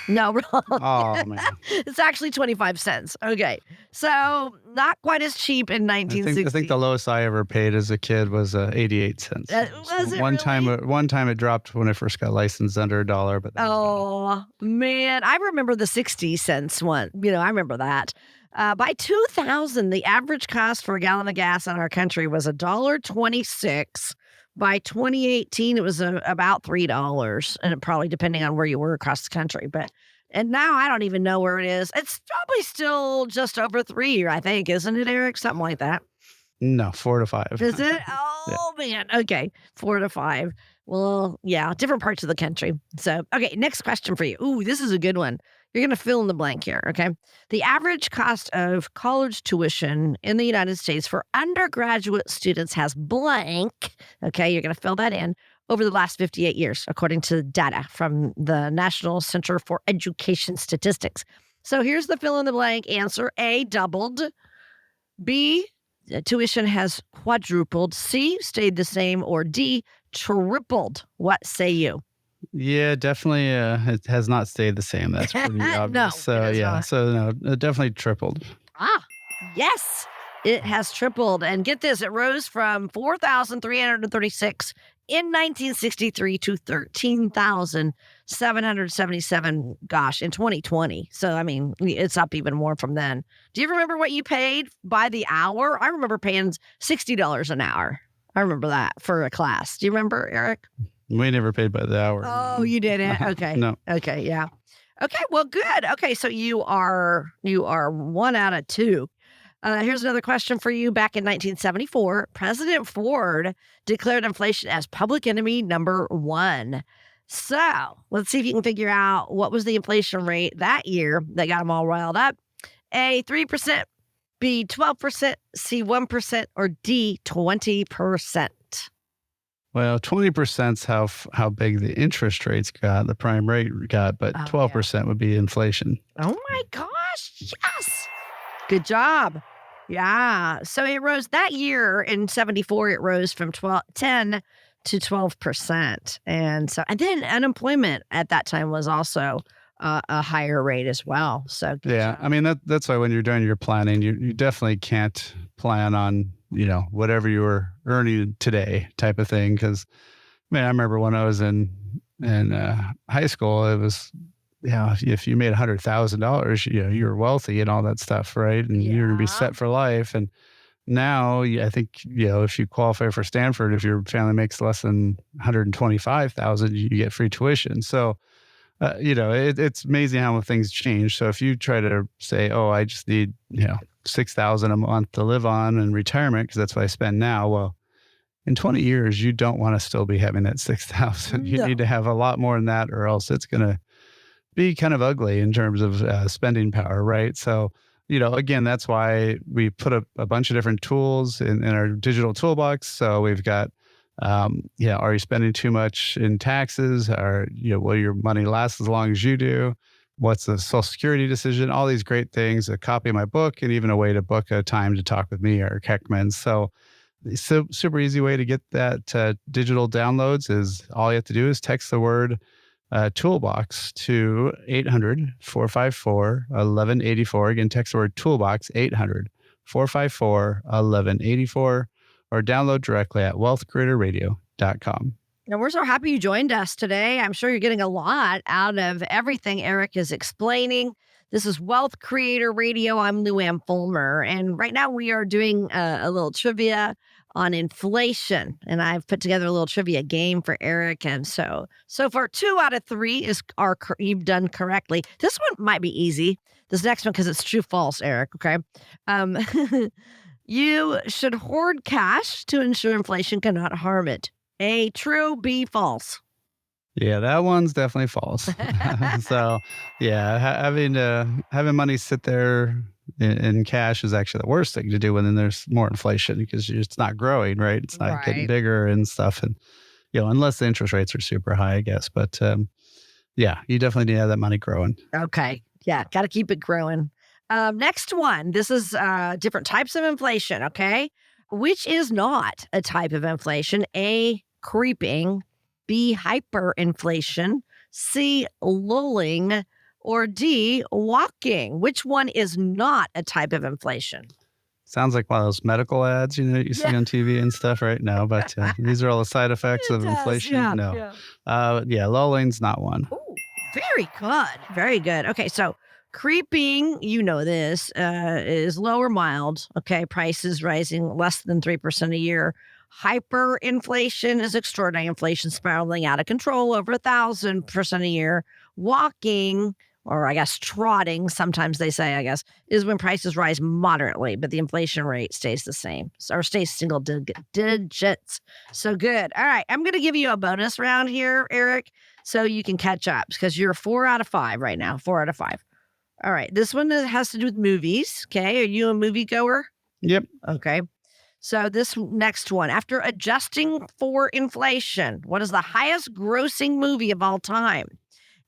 Speaker 2: No, wrong.
Speaker 1: Oh, man.
Speaker 2: It's actually 25 cents. Okay. So not quite as cheap in 1960.
Speaker 1: I think the lowest I ever paid as a kid was 88 cents.
Speaker 2: Was it
Speaker 1: one
Speaker 2: really?
Speaker 1: time it dropped when I first got licensed under $1, but that was
Speaker 2: Oh, man. I remember the 60 cents one. I remember that. By 2000, the average cost for a gallon of gas in our country was $1.26. By 2018, it was about $3, and probably depending on where you were across the country. And now I don't even know where it is. It's probably still just over $3, I think, isn't it, Eric? Something like that.
Speaker 1: No, 4 to 5.
Speaker 2: Is it? Oh, man. Okay. 4 to 5. Well, yeah, different parts of the country. So, okay, next question for you. Ooh, this is a good one. You're going to fill in the blank here, okay? The average cost of college tuition in the United States for undergraduate students has blank, okay? You're going to fill that in over the last 58 years, according to data from the National Center for Education Statistics. So here's the fill in the blank answer. A, doubled. B, tuition has quadrupled. C, stayed the same. Or D, tripled. What say you?
Speaker 1: Yeah, definitely. It has not stayed the same. That's pretty obvious.
Speaker 2: No,
Speaker 1: So
Speaker 2: it is
Speaker 1: yeah,
Speaker 2: not.
Speaker 1: so no, it definitely tripled.
Speaker 2: Yes, it has tripled. And get this, it rose from 4,336 in 1963 to 13,777, in 2020. So, I mean, it's up even more from then. Do you remember what you paid by the hour? I remember paying $60 an hour. I remember that for a class. Do you remember, Eric?
Speaker 1: We never paid by the hour.
Speaker 2: Oh, you didn't? Okay.
Speaker 1: No.
Speaker 2: Okay, yeah. Okay, well, good. Okay, so you are 1 out of 2. Here's another question for you. Back in 1974, President Ford declared inflation as public enemy number 1. So let's see if you can figure out what was the inflation rate that year that got them all riled up. A, 3%, B, 12%, C, 1%, or D, 20%.
Speaker 1: Well, 20% is how big the interest rates got, the prime rate got, but 12% would be inflation.
Speaker 2: Oh my gosh, yes. Good job. Yeah. So it rose that year in 74, it rose from 10 to 12%. And then unemployment at that time was also a higher rate as well. So
Speaker 1: yeah, I mean, that's why when you're doing your planning, you definitely can't plan on, whatever you were earning today type of thing. Because, I remember when I was in high school, it was, if you made $100,000, you were wealthy and all that stuff, right? And you're going to be set for life. And now I think, if you qualify for Stanford, if your family makes less than $125,000, you get free tuition. So, it's amazing how things change. So if you try to say, oh, I just need, $6,000 a month to live on in retirement, because that's what I spend now. Well, in 20 years, you don't want to still be having that $6,000. You need to have a lot more than that, or else it's going to be kind of ugly in terms of spending power, right? So, again, that's why we put a bunch of different tools in our digital toolbox. So we've got, are you spending too much in taxes? Or, will your money last as long as you do? What's the Social Security decision? All these great things, a copy of my book, and even a way to book a time to talk with me, Eric Heckman. So super easy way to get that digital downloads is all you have to do is text the word toolbox to 800-454-1184. Again, text the word toolbox, 800-454-1184, or download directly at wealthcreatorradio.com.
Speaker 2: And we're so happy you joined us today. I'm sure you're getting a lot out of everything Eric is explaining. This is Wealth Creator Radio. I'm Lou Ann Fulmer. And right now we are doing a little trivia on inflation. And I've put together a little trivia game for Eric. And so far, 2 out of 3 you've done correctly. This one might be easy. This next one, because it's true false, Eric. Okay. Um, you should hoard cash to ensure inflation cannot harm it. A, true, B, false.
Speaker 1: Yeah, that one's definitely false. So, yeah, having money sit there in cash is actually the worst thing to do when there's more inflation because it's not growing, right? It's not getting bigger and stuff, and unless the interest rates are super high, I guess. But yeah, you definitely need to have that money growing.
Speaker 2: Okay, yeah, got to keep it growing. Next one. This is different types of inflation. Okay, which is not a type of inflation? A, creeping. B, hyperinflation, C, lulling, or D, walking. Which one is not a type of inflation?
Speaker 1: Sounds like one of those medical ads, you see on TV and stuff right now. But these are all the side effects of inflation.
Speaker 2: Yeah,
Speaker 1: no, lulling's not one.
Speaker 2: Ooh, very good, very good. Okay, so creeping, this, is low or mild. Okay, prices rising less than 3% a year. Hyperinflation is extraordinary inflation spiraling out of control over 1,000% a year. Walking, or I guess trotting, sometimes they say, is when prices rise moderately, but the inflation rate stays the same or stays single digits. So good. All right. I'm going to give you a bonus round here, Eric, so you can catch up because you're 4 out of 5 right now. 4 out of 5. All right. This one has to do with movies. Okay. Are you a moviegoer?
Speaker 1: Yep.
Speaker 2: Okay. So this next one, after adjusting for inflation, what is the highest grossing movie of all time?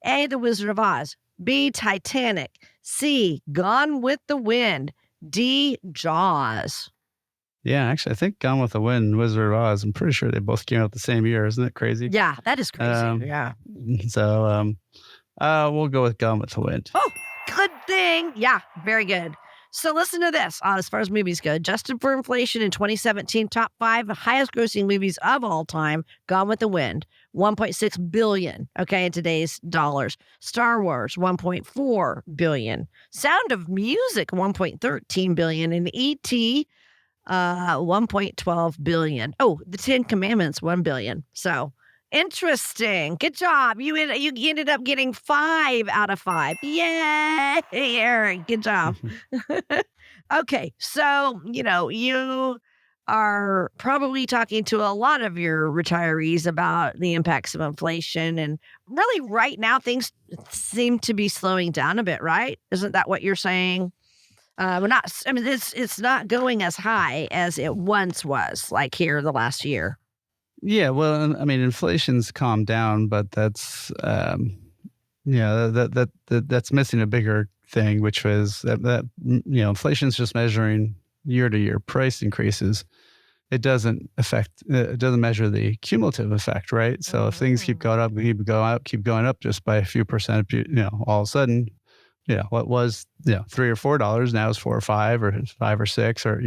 Speaker 2: A, The Wizard of Oz. B, Titanic. C, Gone with the Wind. D, Jaws.
Speaker 1: Yeah, actually, I think Gone with the Wind and Wizard of Oz, I'm pretty sure they both came out the same year. Isn't that crazy?
Speaker 2: Yeah, that is crazy. Yeah.
Speaker 1: So we'll go with Gone with the Wind.
Speaker 2: Oh, good thing. Yeah, very good. So listen to this. As far as movies go, adjusted for inflation in 2017, top 5 highest grossing movies of all time, Gone with the Wind, $1.6 billion, okay, in today's dollars. Star Wars, $1.4 billion. Sound of Music, $1.13 billion. And E.T., $1.12 billion. Oh, The Ten Commandments, $1 billion. So interesting. Good job. You ended up getting 5 out of 5. Yay, Eric. Good job. Okay. So, you are probably talking to a lot of your retirees about the impacts of inflation. And really right now, things seem to be slowing down a bit, right? Isn't that what you're saying? It's not going as high as it once was, like here the last year.
Speaker 1: Yeah, well, I mean, inflation's calmed down, but that's that's missing a bigger thing, which was that inflation's just measuring year-to-year price increases. It doesn't measure the cumulative effect, right? So if things keep going up, keep going up just by a few percent, all of a sudden, what was $3 or $4 now is $4 or $5 or $5 or $6 or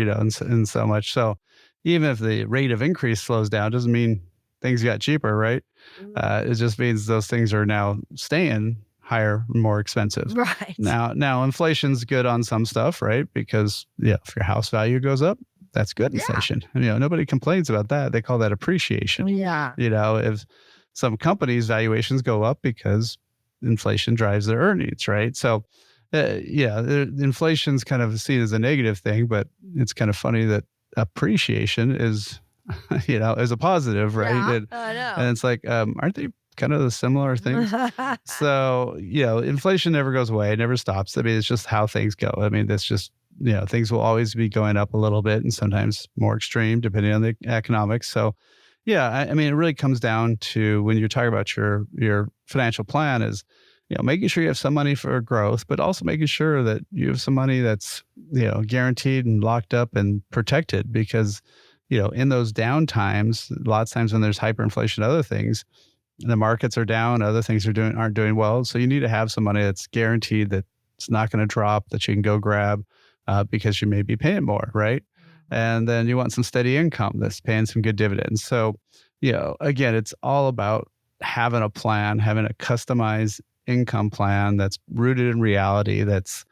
Speaker 1: and so much. So even if the rate of increase slows down, doesn't mean things got cheaper, right? It just means those things are now staying higher, more expensive.
Speaker 2: Right.
Speaker 1: Now inflation's good on some stuff, right? Because if your house value goes up, that's good inflation. Nobody complains about that. They call that appreciation.
Speaker 2: Yeah.
Speaker 1: If some companies' valuations go up because inflation drives their earnings, right? So inflation's kind of seen as a negative thing, but it's kind of funny that appreciation is is a positive, right?
Speaker 2: Yeah, I know.
Speaker 1: And it's like, aren't they kind of the similar things? So, inflation never goes away, it never stops. I mean, it's just how things go. I mean, that's just, things will always be going up a little bit and sometimes more extreme depending on the economics. So, I mean, it really comes down to when you're talking about your financial plan is, making sure you have some money for growth, but also making sure that you have some money that's, guaranteed and locked up and protected because, in those down times, a lot of times when there's hyperinflation, other things, the markets are down, other things aren't doing well. So you need to have some money that's guaranteed that it's not going to drop, that you can go grab because you may be paying more, right? And then you want some steady income that's paying some good dividends. So again, it's all about having a plan, having a customized income plan that's rooted in reality, that's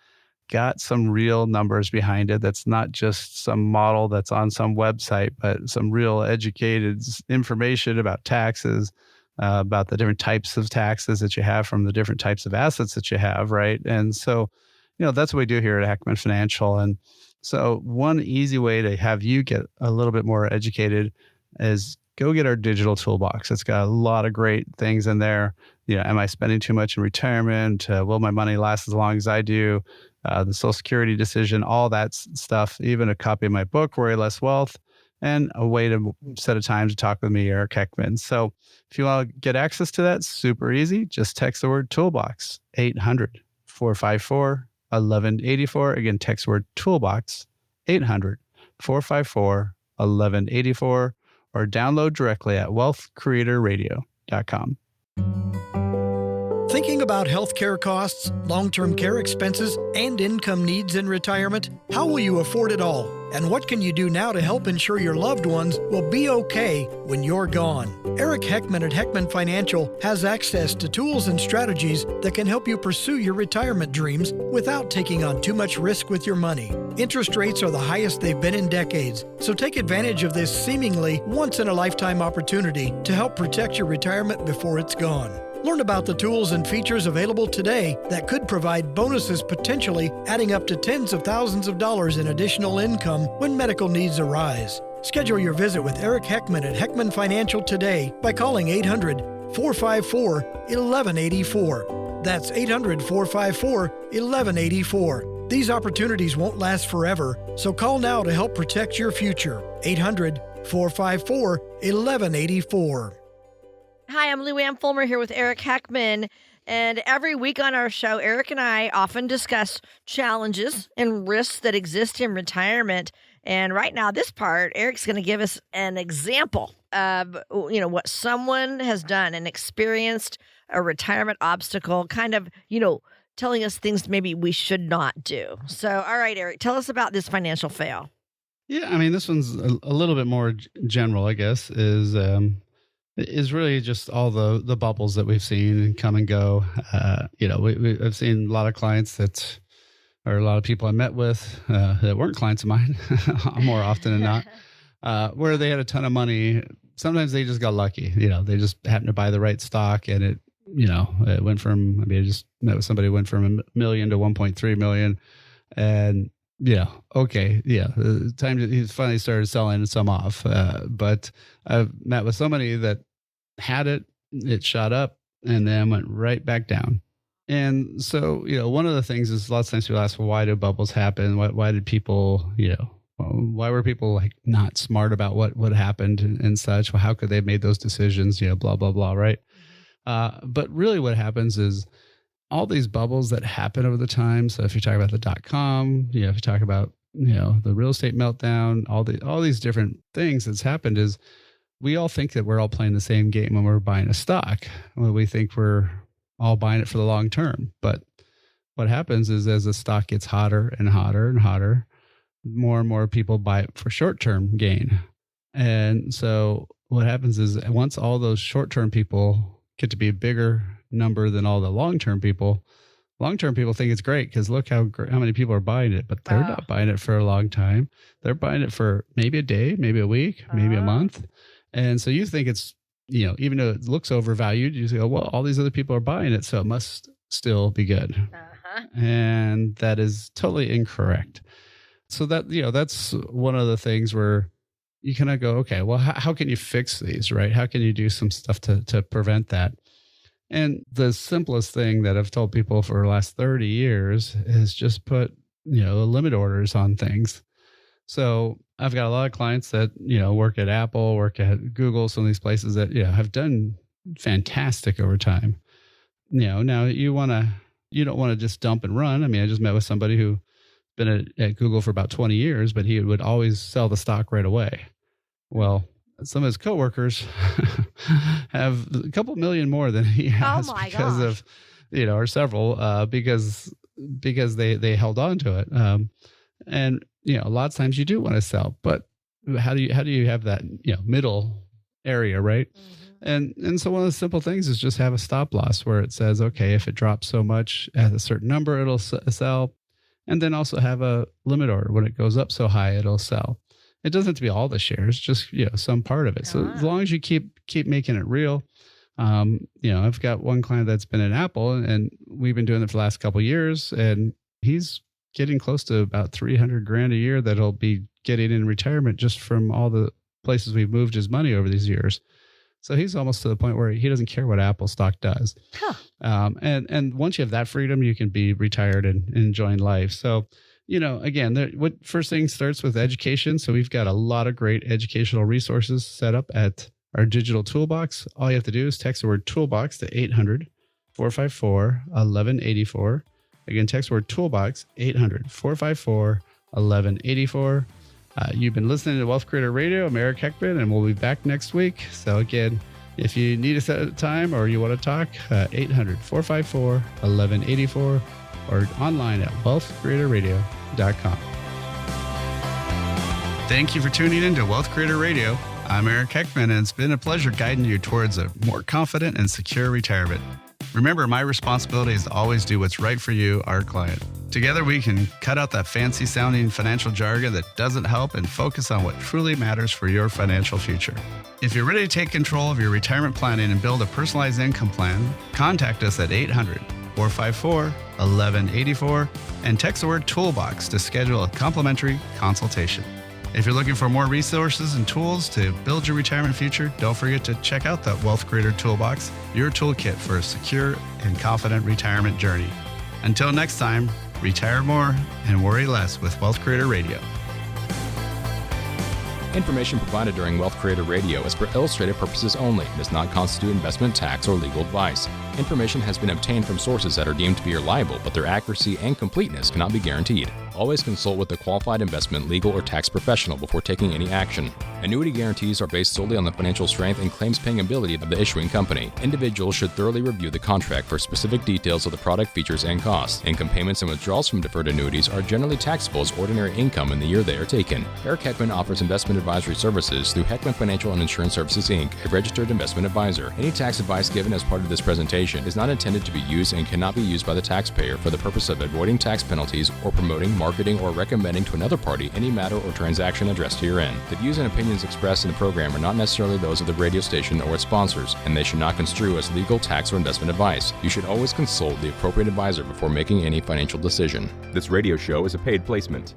Speaker 1: got some real numbers behind it. That's not just some model that's on some website, but some real educated information about taxes, about the different types of taxes that you have from the different types of assets that you have, right? And so, that's what we do here at Heckman Financial. And so one easy way to have you get a little bit more educated is go get our digital toolbox. It's got a lot of great things in there. Am I spending too much in retirement? Will my money last as long as I do? The Social Security decision, all that stuff, even a copy of my book, Worry Less Wealth, and a way to set a time to talk with me, Eric Heckman. So if you want to get access to that, super easy. Just text the word toolbox, 800-454-1184. Again, text the word toolbox, 800-454-1184, or download directly at wealthcreatorradio.com.
Speaker 6: Thinking about healthcare costs, long-term care expenses, and income needs in retirement? How will you afford it all? And what can you do now to help ensure your loved ones will be okay when you're gone? Eric Heckman at Heckman Financial has access to tools and strategies that can help you pursue your retirement dreams without taking on too much risk with your money. Interest rates are the highest they've been in decades, so take advantage of this seemingly once-in-a-lifetime opportunity to help protect your retirement before it's gone. Learn about the tools and features available today that could provide bonuses, potentially adding up to tens of thousands of dollars in additional income when medical needs arise. Schedule your visit with Eric Heckman at Heckman Financial today by calling 800-454-1184. That's 800-454-1184. These opportunities won't last forever, so call now to help protect your future. 800-454-1184.
Speaker 2: Hi, I'm Lou Ann Fulmer here with Eric Heckman. And every week on our show, Eric and I often discuss challenges and risks that exist in retirement. And right now, this part, Eric's going to give us an example of, what someone has done and experienced a retirement obstacle, kind of, telling us things maybe we should not do. So, all right, Eric, tell us about this financial fail.
Speaker 1: Yeah, I mean, this one's a little bit more general, I guess, is really just all the bubbles that we've seen come and go. I've seen a lot of clients or a lot of people I met with that weren't clients of mine more often than not, where they had a ton of money. Sometimes they just got lucky. They just happened to buy the right stock, and it went from, I just met with somebody who went from $1 million to 1.3 million. And time he finally started selling some off. But I've met with somebody that had it shot up and then went right back down. And so, one of the things is lots of times people ask, well, why do bubbles happen? Why did people, why were people not smart about what happened and such? Well, how could they have made those decisions? Blah, blah, blah. Right. But really what happens is all these bubbles that happen over the time. So if you talk about the .com, if you talk about, the real estate meltdown, all these different things that's happened is we all think that we're all playing the same game when we're buying a stock. Well, we think we're all buying it for the long term. But what happens is as the stock gets hotter and hotter and hotter, more and more people buy it for short-term gain. And so what happens is once all those short-term people get to be a bigger number than all the long-term people think it's great because look how many people are buying it, but they're not buying it for a long time. They're buying it for maybe a day, maybe a week, maybe a month. And so you think it's, even though it looks overvalued, you say, oh, well, all these other people are buying it, so it must still be good. And that is totally incorrect. So that, that's one of the things where you kind of go, okay, well, how can you fix these, right? How can you do some stuff to prevent that? And the simplest thing that I've told people for the last 30 years is just put, limit orders on things. So I've got a lot of clients that, work at Apple, work at Google, some of these places that, have done fantastic over time. Now you don't want to just dump and run. I just met with somebody who been at Google for about 20 years, but he would always sell the stock right away. Well, some of his coworkers have a couple million more than he has because of, or several, because they held on to it. And, a lot of times you do want to sell, but how do you have that, middle area, right? And so one of the simple things is just have a stop loss where it says, okay, if it drops so much at a certain number, it'll sell. And then also have a limit order. When it goes up so high, it'll sell. It doesn't have to be all the shares, just some part of it. So as long as you keep making it real, I've got one client that's been in Apple, and we've been doing it for the last couple of years, and he's getting close to about $300,000 a year that he'll be getting in retirement just from all the places we've moved his money over these years. So he's almost to the point where he doesn't care what Apple stock does. Huh. And once you have that freedom, you can be retired and enjoying life. So, again, what first thing starts with education. So we've got a lot of great educational resources set up at our digital toolbox. All you have to do is text the word toolbox to 800-454-1184. Again, text the word toolbox, 800-454-1184. You've been listening to Wealth Creator Radio. I'm Eric Heckman, and we'll be back next week. So again, if you need a set of time or you want to talk, 800-454-1184 or online at wealthcreatorradio.com. Thank you for tuning in to Wealth Creator Radio. I'm Eric Heckman, and it's been a pleasure guiding you towards a more confident and secure retirement. Remember, my responsibility is to always do what's right for you, our client. Together, we can cut out that fancy-sounding financial jargon that doesn't help and focus on what truly matters for your financial future. If you're ready to take control of your retirement planning and build a personalized income plan, contact us at 800-454-1184 and text the word toolbox to schedule a complimentary consultation. If you're looking for more resources and tools to build your retirement future, don't forget to check out that Wealth Creator Toolbox, your toolkit for a secure and confident retirement journey. Until next time, retire more and worry less with Wealth Creator Radio.
Speaker 7: Information provided during Wealth Creator Radio is for illustrative purposes only and does not constitute investment, tax, or legal advice. Information has been obtained from sources that are deemed to be reliable, but their accuracy and completeness cannot be guaranteed. Always consult with a qualified investment, legal, or tax professional before taking any action. Annuity guarantees are based solely on the financial strength and claims-paying ability of the issuing company. Individuals should thoroughly review the contract for specific details of the product features and costs. Income payments and withdrawals from deferred annuities are generally taxable as ordinary income in the year they are taken. Eric Heckman offers investment advisory services through Heckman Financial and Insurance Services, Inc., a registered investment advisor. Any tax advice given as part of this presentation is not intended to be used and cannot be used by the taxpayer for the purpose of avoiding tax penalties or promoting, marketing, or recommending to another party any matter or transaction addressed herein. The views and opinions expressed in the program are not necessarily those of the radio station or its sponsors, and they should not construe as legal, tax, or investment advice. You should always consult the appropriate advisor before making any financial decision.
Speaker 8: This radio show is a paid placement.